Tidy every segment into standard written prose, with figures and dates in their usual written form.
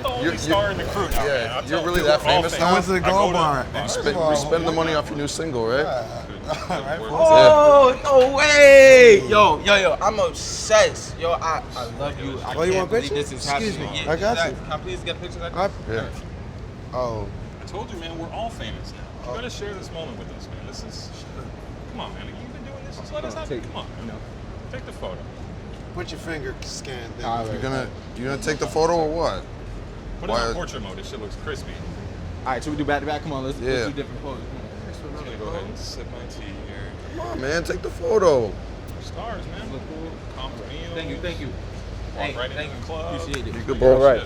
not the only star in the crew now, man. Yeah, you're really that famous now? What's the gold bar? We spend the money off your new single, right? Oh, no way! Yo, I'm obsessed. Yo, I love you. I you want believe pictures? this is Excuse happening. me. Yeah, I got you. Can I please get pictures? Yeah. Oh. I told you, man, we're all famous now. You gotta share this moment with us, man. This is, come on, man. You've been doing this. Just let us have it. Come on, take the photo. Put your finger scan thing. You gonna take the photo or what? Put it on portrait mode. This shit looks crispy. All right, should we do back to back? Come on, let's do different poses. I'm gonna go ahead and sip my tea here. Come on, man, take the photo. Stars, man. Look cool. Compliments. Thank you. Walk right into the club. Appreciate it. You good, bro? Right.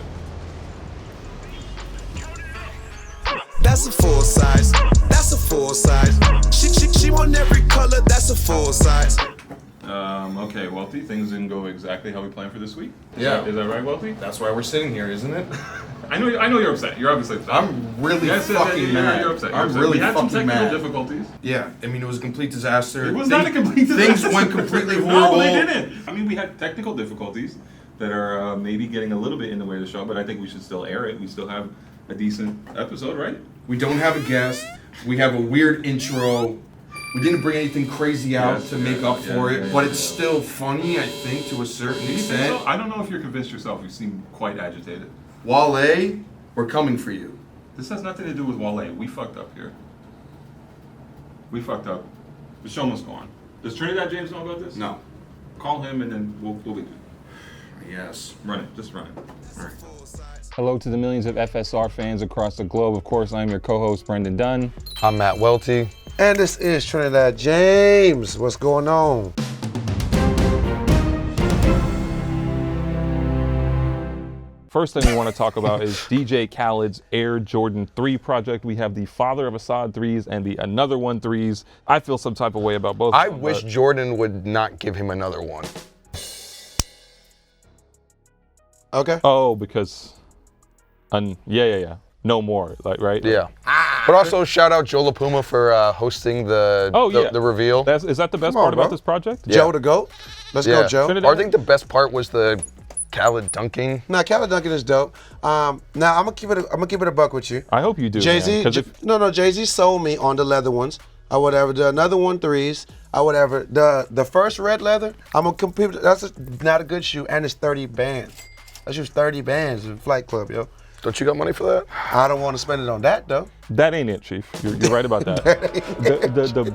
That's a full size. That's a full size. She want every color. That's a full size. Okay, Wealthy, things didn't go exactly how we planned for this week. Yeah. Is that right, Wealthy? That's why we're sitting here, isn't it? I know you're upset. You're obviously upset. I'm really fucking mad. You're upset. I'm really we had some fucking technical mad. difficulties. Yeah, I mean, it was a complete disaster. It was not a complete disaster. Things went completely horrible. No, they didn't. I mean, we had technical difficulties that are maybe getting a little bit in the way of the show, but I think we should still air it. We still have a decent episode, right? We don't have a guest. We have a weird intro. We didn't bring anything crazy out to make up for it, but it's still funny, I think, to a certain extent. So? I don't know if you're convinced yourself. You seem quite agitated. Wale, we're coming for you. This has nothing to do with Wale. We fucked up here. We fucked up. The show must go on. Does Trinidad James know about this? No. Call him and then we'll be good. Yes. Run it. Just run it. All right. Hello to the millions of FSR fans across the globe. Of course, I'm your co-host, Brendan Dunn. I'm Matt Welty. And this is Trinidad James. What's going on? First thing we want to talk about is DJ Khaled's Air Jordan 3 project. We have the Father of Assad 3s and the Another One 3s. I feel some type of way about both. I wish Jordan would not give him another one. Okay. Oh, because, yeah. No more, like, right? Yeah. But also shout out Joe LaPuma for hosting the reveal. Is that the best part about this project? Yeah. Joe the GOAT. Let's go, Joe. Trinidad? I think the best part was the Khaled dunking. Nah, Khaled dunking is dope. Now I'm gonna keep it a buck with you. I hope you do. Jay-Z, Jay-Z sold me on the leather ones. I would ever the Another One 3s. I would ever the first red leather. I'm gonna compete. That's not a good shoe, and it's 30 bands. That shoe's 30 bands in Flight Club, yo. Don't you got money for that? I don't want to spend it on that though. That ain't it, Chief. You're right about that.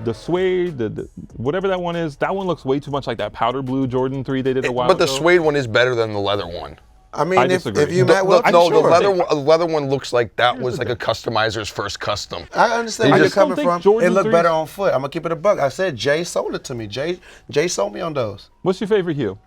the suede, whatever that one is, that one looks way too much like that powder blue Jordan 3 they did a while ago. But the suede one is better than the leather one. I mean, if disagree. you Matt Welty, No, sure. the leather one looks like that was like a customizer's first custom. I understand where you're coming from. Jordan It looked 3s better on foot. I'm gonna keep it a buck. I said Jay sold it to me. Jay sold me on those. What's your favorite hue?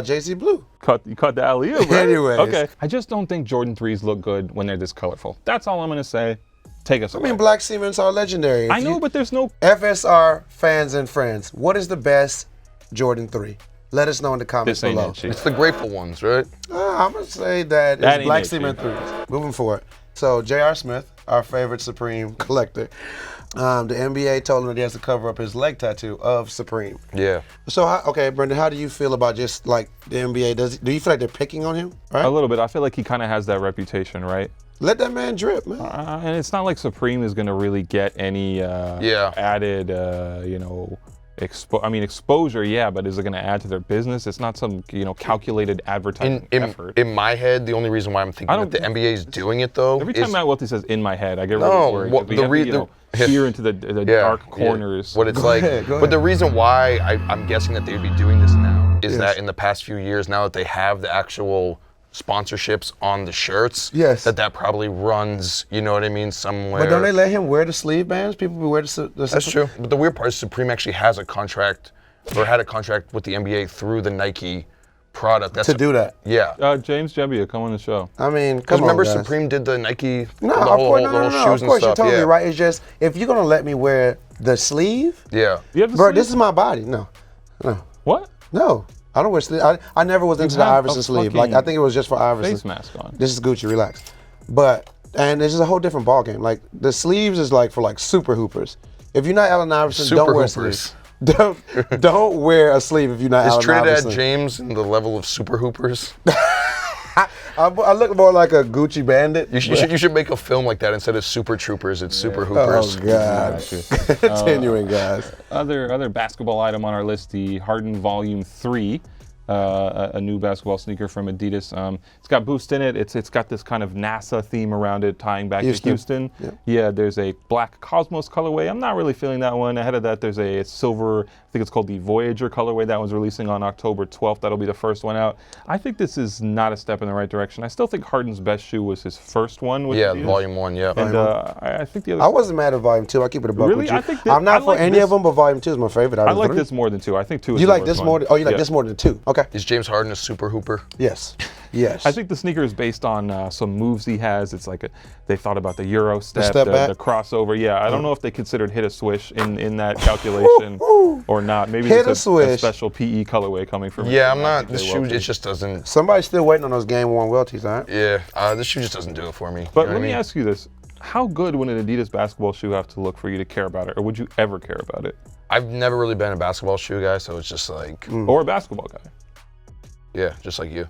Jay-Z blue. You cut the alley-oop, right? Anyways. Okay. I just don't think Jordan 3s look good when they're this colorful. That's all I'm gonna say. Take us away. I mean, black cements are legendary. I know, but there's no... FSR fans and friends, what is the best Jordan 3? Let us know in the comments This ain't below. it, Chief. It's the grateful ones, right? I'm gonna say that That it's ain't black it, cement Chief. 3s. Moving forward. So J.R. Smith, our favorite Supreme collector, the NBA told him that he has to cover up his leg tattoo of Supreme. Yeah. So, okay, Brendan, how do you feel about just like the NBA? Do you feel like they're picking on him? Right? A little bit. I feel like he kind of has that reputation, right? Let that man drip, man. And it's not like Supreme is gonna really get any added, exposure, yeah, but is it gonna add to their business? It's not some, calculated advertising effort. In my head, the only reason why I'm thinking that the NBA is doing it though Every time Matt Welty says "in my head," I get really worried. well, We have to, peer into the dark corners. What it's like. But the reason why I'm guessing that they would be doing this now is that in the past few years, now that they have the actual sponsorships on the shirts, that probably runs, you know what I mean, somewhere. But don't they let him wear the sleeve bands? People wear the That's true. But the weird part is Supreme actually has a contract, or had a contract with the NBA through the Nike product. That's do that. Yeah. James Jebbia, come on the show. I mean, because remember guys. Supreme did the Nike, no, the whole shoes of and course stuff. you're totally right. It's just, if you're gonna let me wear the sleeve, bro, this is my body. No. What? No. I don't wear sleeve. I never was into the Iverson sleeve. Like, I think it was just for Iverson. Face mask on. This is Gucci, relax. And this is a whole different ball game. Like, the sleeves is like for like super hoopers. If you're not Allen Iverson, don't wear sleeves. Don't wear a sleeve if you're not Allen Iverson. Is Trinidad James in the level of super hoopers? I look more like a Gucci bandit. You should make a film like that instead of Super Troopers. It's Super Hoopers. Oh God! Continuing, guys. Other basketball item on our list: the Harden Volume 3. A new basketball sneaker from Adidas. It's got Boost in it. It's got this kind of NASA theme around it, tying back to Houston. Yep. Yeah, there's a black Cosmos colorway. I'm not really feeling that one. Ahead of that, there's a silver, I think it's called the Voyager colorway. That one's releasing on October 12th. That'll be the first one out. I think this is not a step in the right direction. I still think Harden's best shoe was his first one with Adidas. Volume 1, yeah. And I think the other. I wasn't mad at Volume 2. I keep it a buck Really? with you. I think I'm not for like any of them, but Volume 2 is my favorite. I like this more than 2. I think 2 is You the like worst this more? one. You like this more than 2? Okay. Is James Harden a super hooper? Yes. Yes. I think the sneaker is based on some moves he has. It's like they thought about the Euro step, step back? the crossover. Yeah, I don't know if they considered hit a swish in that calculation or not. Maybe Hit there's a a swish. special PE colorway coming from it. Yeah, I'm not. This shoe, it just doesn't. Somebody's still waiting on those game worn welties, all right? Yeah, this shoe just doesn't do it for me. But let me ask you this. How good would an Adidas basketball shoe have to look for you to care about it? Or would you ever care about it? I've never really been a basketball shoe guy, so it's just like. Or a basketball guy? Yeah, just like you.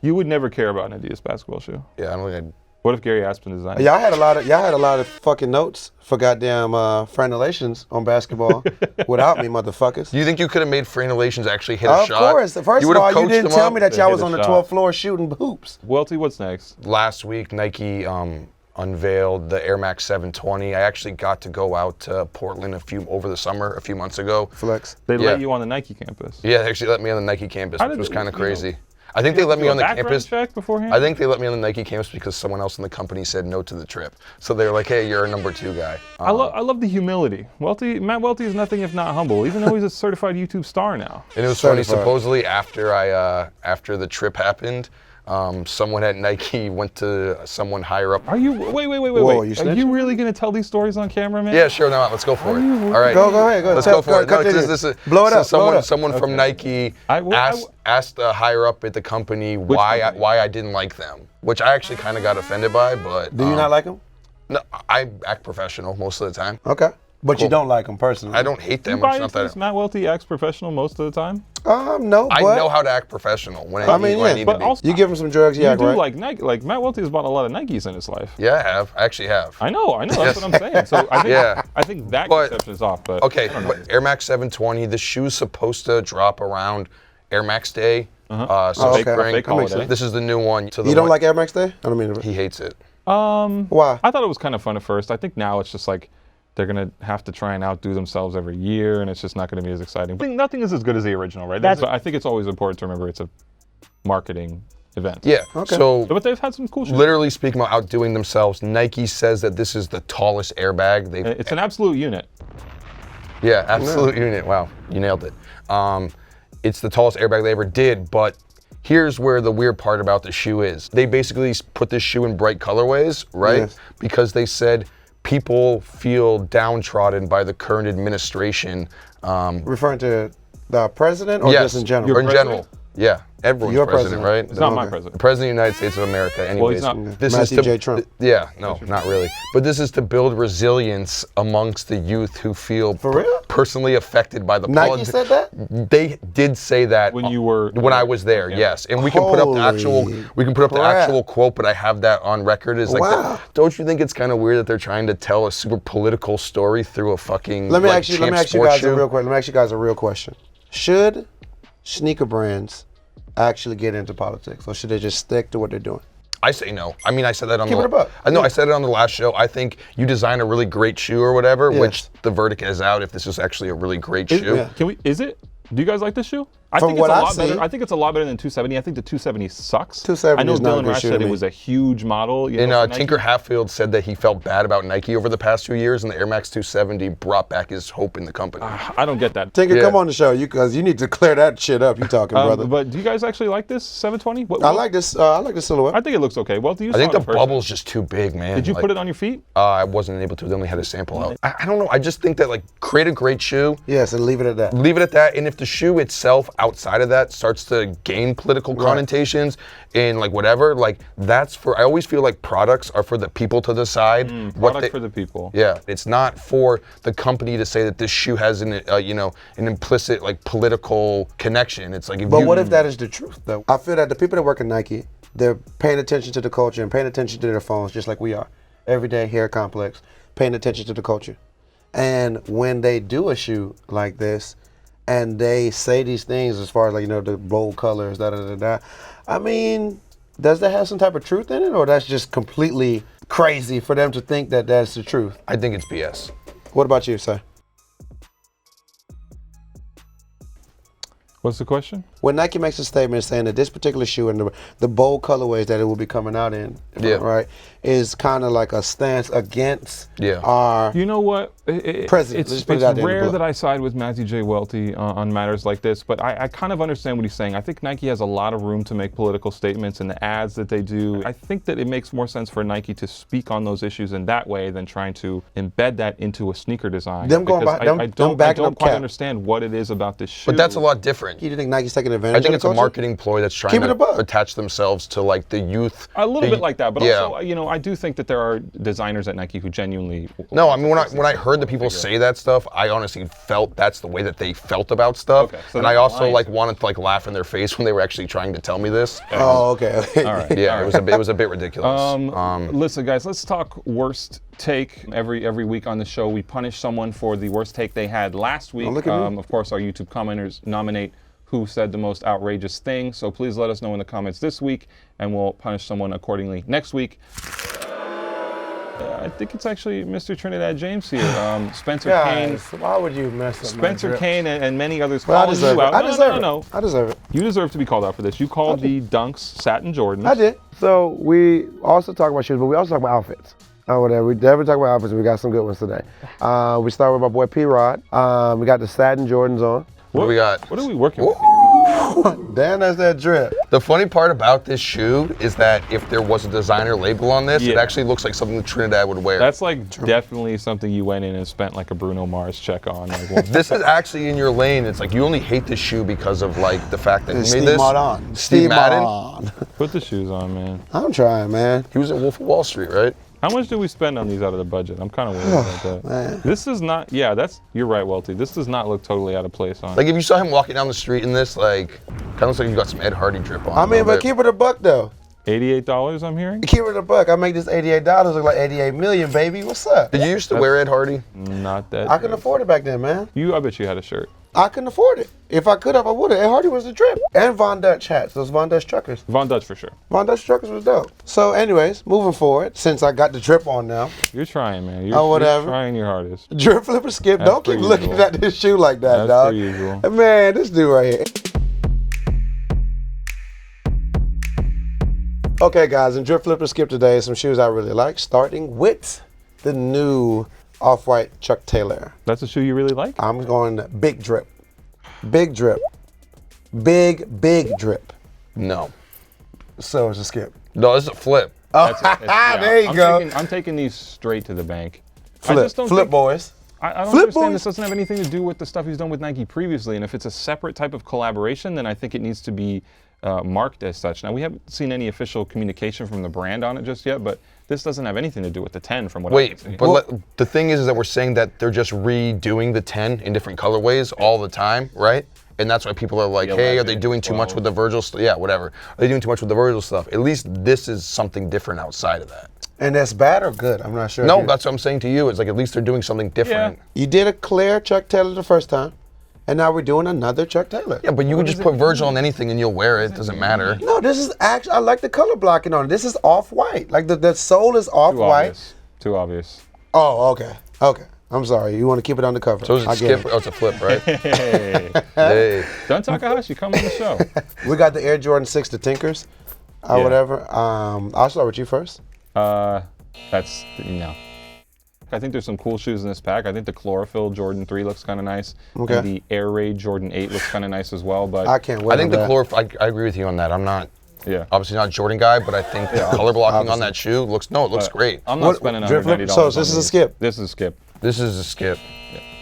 You would never care about an Adidas basketball shoe? Yeah, I don't think I'd. What if Gary Aspen designed it? Y'all had a lot of fucking notes for goddamn frenulations on basketball without me, motherfuckers. Do you think you could have made Frenulations actually hit a shot? Of course. First of all, you didn't tell me that y'all was on the hit a 12th floor shooting hoops. Welty, what's next? Last week, Nike unveiled the Air Max 720. I actually got to go out to Portland over the summer, a few months ago. Flex. They let you on the Nike campus. Yeah, they actually let me on the Nike campus, which was kind of crazy. I think they let me on the campus. Check beforehand? I think they let me on the Nike campus because someone else in the company said no to the trip. So they were like, "Hey, you're a number 2 guy." I love the humility. Matt Welty is nothing if not humble, even though he's a certified YouTube star now. And it was funny. Supposedly after the trip happened, someone at Nike went to someone higher up. Are you? Wait. Whoa, Are you really gonna tell these stories on camera, man? Yeah, sure. No, let's go for it. All right. Go ahead. Let's go for it. No, blow it up. Someone from Nike asked the higher up at the company why I didn't like them, which I actually kind of got offended by. But do you not like them? No, I act professional most of the time. Okay. But you don't like them personally. I don't hate them. You buy into this? Matt Welty acts professional most of the time. No. I know how to act professional when I need to be. Also, you give him some drugs, you yeah, do right? like Nike. Like Matt Welty has bought a lot of Nikes in his life. Yeah, I have. I actually have. I know. That's what I'm saying. So I think that conception is off. But okay, but Air Max 720. The shoe's supposed to drop around Air Max Day. Spring. This is the new one. So you don't like Air Max Day? I don't mean to. He hates it. Why? I thought it was kind of fun at first. I think now it's just like they're gonna have to try and outdo themselves every year, and it's just not gonna be as exciting. I think nothing is as good as the original, right? But I think it's always important to remember it's a marketing event. Yeah. Okay. So, but they've had some cool shit. Literally speaking about outdoing themselves, Nike says that this is the tallest airbag. It's an absolute unit. Yeah, absolute unit. Wow, you nailed it. It's the tallest airbag they ever did, but here's where the weird part about the shoe is. They basically put this shoe in bright colorways, right? Yes. Because they said people feel downtrodden by the current administration. Referring to the president or just in general? Or in general. Yeah, everyone's Your president, right? It's not my president. The president of the United States of America, anyways. Well, he's not. This Matthew is J. Trump. Yeah, no, not really. But this is to build resilience amongst the youth who feel personally affected by the politics. Nike said that? They did say that when I was there, yes. And we can put up the actual quote, but I have that on record. Is like, don't you think it's kind of weird that they're trying to tell a super political story through a fucking Let me ask you guys a real question. Should sneaker brands actually get into politics, or should they just stick to what they're doing? I say no. I mean, I said that on I said it on the last show. I think you design a really great shoe or whatever, which the verdict is out if this is actually a really great shoe. Yeah. Is it? Do you guys like this shoe? I think it's a lot better than 270. I think the 270 sucks. 270 I know is not a Dylan good Rash shoe said to it me. was a huge model. And Tinker Hatfield said that he felt bad about Nike over the past 2 years, and the Air Max 270 brought back his hope in the company. I don't get that. Tinker, come on the show, because you need to clear that shit up. You talking, brother? But do you guys actually like this 720? I like this. I like the silhouette. I think it looks okay. Well, I think the bubble's just too big, man. Did you put it on your feet? I wasn't able to. They only had a sample out. I don't know. I just think that create a great shoe. Yes, and leave it at that. Leave it at that. And if the shoe itself, outside of that starts to gain political connotations in like whatever, like that's for, I always feel like products are for the people to decide. Product for the people. Yeah, it's not for the company to say that this shoe has an, an implicit like political connection. It's like, But what if that is the truth though? I feel that the people that work at Nike, they're paying attention to the culture and paying attention to their phones just like we are. Everyday hair complex, paying attention to the culture. And when they do a shoe like this and they say these things as far as like, the bold colors, I mean, does that have some type of truth in it, or that's just completely crazy for them to think that that's the truth? I think it's BS. What about you, sir? What's the question? When Nike makes a statement saying that this particular shoe and the bold colorways that it will be coming out in, right, is kind of like a stance against our You know what? president. It's rare that I side with Matthew J. Welty on matters like this, but I kind of understand what he's saying. I think Nike has a lot of room to make political statements in the ads that they do. I think that it makes more sense for Nike to speak on those issues in that way than trying to embed that into a sneaker design. Them going back, I don't quite understand what it is about this shoe. But that's a lot different. You think Nike's taking advantage? I think of it's a marketing ploy that's trying to attach themselves to like the youth. A little bit like that, but also, I do think that there are designers at Nike who genuinely. No, I mean when I heard the people say that stuff, I honestly felt that's the way that they felt about stuff, and I also like wanted to like laugh in their face when they were actually trying to tell me this. Oh, okay. All right. Yeah, it was a bit ridiculous. Listen, guys, let's talk worst take. Every week on the show, we punish someone for the worst take they had last week. Of course, our YouTube commenters nominate who said the most outrageous thing. So please let us know in the comments this week, and we'll punish someone accordingly next week. I think it's actually Mr. Trinidad James here. Spencer Kane. Why would you mess up Spencer Kane and many others well, calling you out. I deserve it. No. I deserve it. You deserve to be called out for this. You called the Dunks satin Jordans. I did. So we also talk about shoes, but we also talk about outfits. Whatever. We never talk about outfits. We got some good ones today. We start with my boy P-Rod. We got the satin Jordans on. What do we got? What are we working with? Damn, that's that drip. The funny part about this shoe is that if there was a designer label on this, it actually looks like something that Trinidad would wear. That's like definitely something you went in and spent like a Bruno Mars check on. Like, this is actually in your lane. It's like you only hate this shoe because of like the fact that he made this. Steve Madden. Put the shoes on, man. I'm trying, man. He was at Wolf of Wall Street, right? How much do we spend on these out of the budget? I'm kind of worried about that. Man. This is not, you're right, Welty. This does not look totally out of place on. Like if you saw him walking down the street in this, like, kind of looks like you got some Ed Hardy drip on. I mean, but keep it a buck though. $88, I'm hearing? Keep it a buck. I make this $88 look like 88 million, baby. What's up? Did you used to wear Ed Hardy? Not that. I couldn't afford it back then, man. I bet you had a shirt. I couldn't afford it. If I could have, I would have. Ed Hardy was the drip. And Von Dutch hats, those Von Dutch truckers. Von Dutch for sure. Von Dutch truckers was dope. So anyways, moving forward, since I got the drip on now. You're trying, man. You're trying your hardest. Drip, flipper, skip. That's Don't keep per looking usual. at this shoe like that, That's dog. per usual. Man, this dude right here. Okay, guys, in Drip, Flip, or Skip today, some shoes I really like, starting with the new Off-White Chuck Taylor. That's a shoe you really like? I'm going big drip. Big drip. Big drip. No. So it's a skip. No, it's a flip. There you go. I'm taking these straight to the bank. Flip, I just don't flip think, boys. I don't Flip understand. boys. This doesn't have anything to do with the stuff he's done with Nike previously. And if it's a separate type of collaboration, then I think it needs to be marked as such. Now, we haven't seen any official communication from the brand on it just yet, but this doesn't have anything to do with the 10 from what I can see. But the thing is that we're saying that they're just redoing the 10 in different colorways all the time, right? And that's why people are like, hey, are they doing too much with the Virgil stuff? Yeah, whatever. Are they doing too much with the Virgil stuff? At least this is something different outside of that. And that's bad or good? I'm not sure. No, that's what I'm saying to you. It's like at least they're doing something different. You did a clear Chuck Taylor the first time, and now we're doing another Chuck Taylor. Yeah, but you can just put Virgil on anything and you'll wear it. It doesn't matter. No, this is actually, I like the color blocking on it. This is off-white. Like the sole is off-white. Too obvious. Oh, okay. Okay. I'm sorry. You want to keep it undercover. So it's a skip. Oh, it's a flip, right? Hey. Don Takahashi, come on the show. We got the Air Jordan 6, the Tinkers, whatever. I'll start with you first. That's, I think there's some cool shoes in this pack. I think the Chlorophyll Jordan 3 looks kind of nice. Okay. And the Air Raid Jordan 8 looks kind of nice as well. But I can't wait. I think the Chlorophyll, I agree with you on that. I'm not, obviously not a Jordan guy, but I think the color blocking on that shoe looks, it looks great. I'm not spending Drip $190 flip? So on this is a these. skip? This is a skip. This is a skip.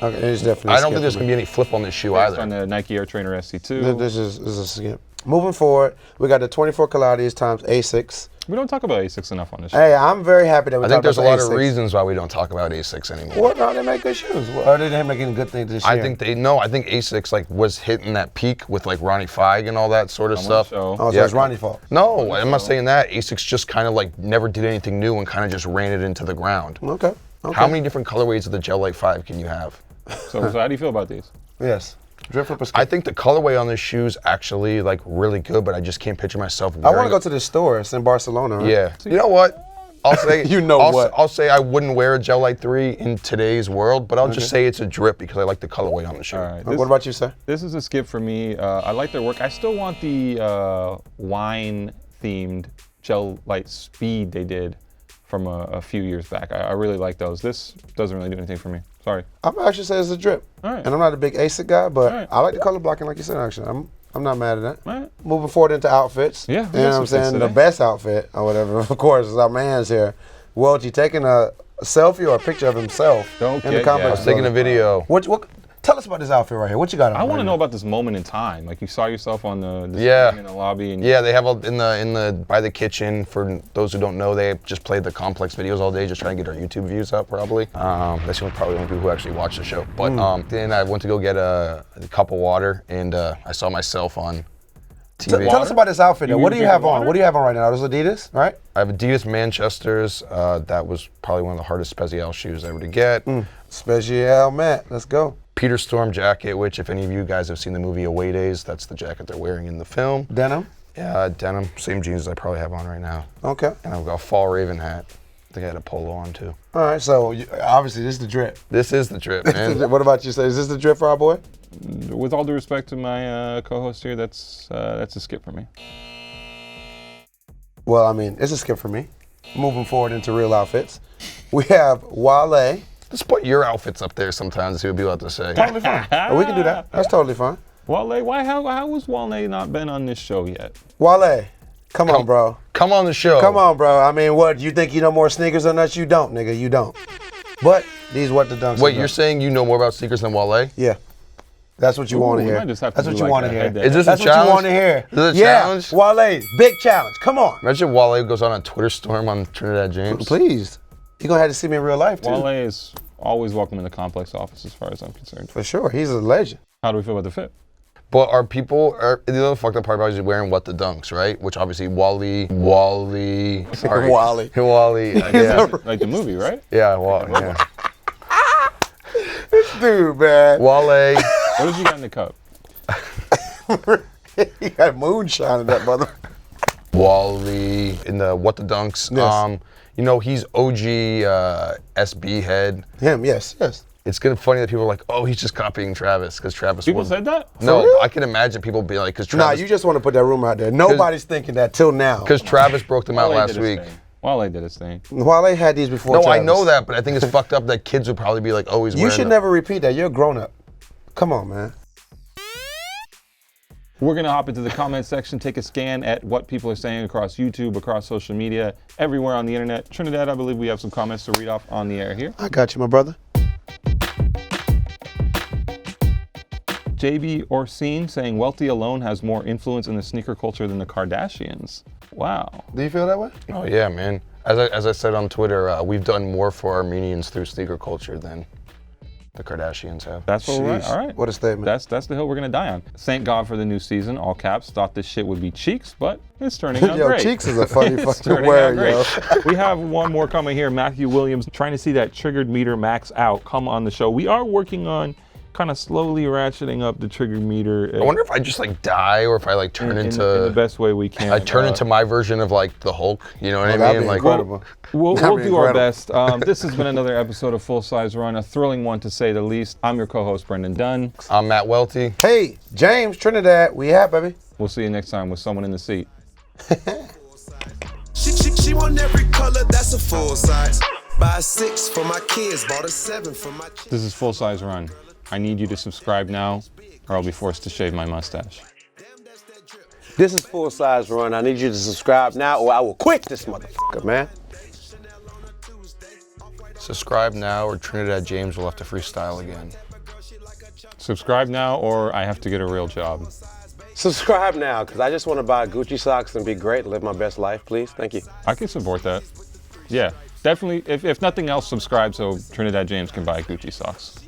Okay, it's definitely. I don't think there's gonna be any flip on this shoe either. On the Nike Air Trainer SC2. This is a skip. Moving forward, we got the 24 Pilates times Asics. We don't talk about Asics enough on this show. Hey, I'm very happy that we I talk think there's a about lot the of Asics. reasons why we don't talk about Asics anymore. What? No, they make good shoes. Or they didn't make any good things this year. I think I think Asics like was hitting that peak with like Ronnie Feig and all that sort of stuff. Oh, so it's Ronnie's fault. No, I'm not saying that. Asics just kind of like never did anything new and kind of just ran it into the ground. Okay. How many different colorways of the Gel Light 5 can you have? So how do you feel about these? Yes. Drip flipper skip. I think the colorway on this shoe's actually like really good, but I just can't picture myself wearing I want to go to the store. It's in Barcelona, right? Yeah. You know what? I'll say what? I'll say I wouldn't wear a Gel Light 3 in today's world, but I'll just say it's a drip because I like the colorway on the shoe. All right. What about you, sir? This is a skip for me. I like their work. I still want the wine-themed Gel Light Speed they did from a few years back. I really like those. This doesn't really do anything for me. Sorry. I'm actually say it's a drip. All right. And I'm not a big ASIC guy, but All right. I like the color blocking like you said, actually. I'm not mad at that. All right. Moving forward into outfits. Yeah, we You got know what some I'm saying? fits The today. best outfit or whatever, of course, is our man's here. Welty taking a selfie or a picture of himself Don't in the get complex. gassed. Taking a video. What? Tell us about this outfit right here. What you got on? I want right to know now? about this moment in time. Like you saw yourself on the Yeah. screen in the lobby. And Yeah, they have in the by the kitchen. For those who don't know, they just played the complex videos all day, just trying to get our YouTube views up. Probably that's probably the only people who actually watch the show. But then I went to go get a cup of water, and I saw myself on TV. Tell us about this outfit. Though. You What do you drink have on? water? What do you have on right now? Those Adidas, right? I have Adidas Manchesters. That was probably one of the hardest Spezial shoes ever to get. Special Matt. Let's go. Peter Storm jacket, which if any of you guys have seen the movie Away Days, that's the jacket they're wearing in the film. Denim. Yeah, denim, same jeans I probably have on right now. Okay. And I've got a fall Raven hat. I think I had a polo on too. All right. So obviously this is the drip. This is the drip, man. What about you? Say, is this the drip for our boy? with all due respect to my co-host here, that's a skip for me. Well, I mean, it's a skip for me. Moving forward into real outfits, we have Wale. Let's put your outfits up there sometimes and see what people have to say. Totally fine. We can do that. That's totally fine. Wale, how has Wale not been on this show yet? Wale, come on, bro. Come on the show. Come on, bro. I mean, what, you think you know more sneakers than us? You don't, nigga. You don't. But these what the dunks. Wait, you're saying you know more about sneakers than Wale? Yeah. That's what you want to we hear. might just have to That's do what you like want a to hear. head-to-head. Is this That's a what challenge? you want to hear. Is this a Yeah, challenge? Wale, big challenge. Come on. Imagine Wale goes on a Twitter storm on Trinidad James. Please. You're going to have to see me in real life, too. Wale is always welcome in the complex office as far as I'm concerned. For sure. He's a legend. How do we feel about the fit? But the other fucked up part about it is wearing what the dunks, right? Which obviously Wale. Sorry. Wale. Wale. Yeah. Like the movie, right? Yeah, yeah. Dude, man. Wale. What did you got in the cup? He got moonshine in that mother. Wale in the What the Dunks. Yes. You know, he's OG SB head. Him, yes. It's kind of funny that people are like, oh, he's just copying Travis because Travis People won. said that? No, real? I can imagine people be like, because Nah, Travis, you just want to put that rumor out there. Nobody's thinking that till now. Travis broke them out Wale last did his week. thing. Wale did his thing. Wale had these before No, Travis. I know that, but I think it's fucked up that kids would probably be like, oh, he's You wearing should them. never repeat that. You're a grown up. Come on, man. We're going to hop into the comment section, take a scan at what people are saying across YouTube, across social media, everywhere on the internet. Trinidad, I believe we have some comments to read off on the air here. I got you, my brother. JB Orsine saying Welty alone has more influence in the sneaker culture than the Kardashians. Wow. Do you feel that way? Oh, yeah, man. As I said on Twitter, we've done more for Armenians through sneaker culture than the Kardashians have. That's what we're Jeez, all right. what a statement. That's the hill we're gonna die on. Thank God for the new season. All caps. Thought this shit would be Cheeks, but it's turning out Yo, great. Cheeks is a funny It's fucking turning word, out yo. great. We have one more coming here. Matthew Williams trying to see that triggered meter max out. Come on the show. We are working on kind of slowly ratcheting up the triggered meter. I wonder if I just like die or if I like turn in into the best way we can. I turn into my version of like the Hulk. You know what I That'd mean? be Like, incredible. We'll That'd be do our incredible. best. This has been another episode of Full Size Run, a thrilling one to say the least. I'm your co-host, Brendan Dunn. I'm Matt Welty. Hey, James, Trinidad, we have, baby. We'll see you next time with someone in the seat. She want every color, that's a full size. Buy a 6 for my kids, bought a 7 for my This is Full Size Run. I need you to subscribe now, or I'll be forced to shave my mustache. This is Full Size Run. I need you to subscribe now or I will quit this motherfucker, man. Subscribe now, or Trinidad James will have to freestyle again. Subscribe now, or I have to get a real job. Subscribe now, because I just want to buy Gucci socks and be great and live my best life, please. Thank you. I can support that. Yeah, definitely. If nothing else, subscribe so Trinidad James can buy Gucci socks.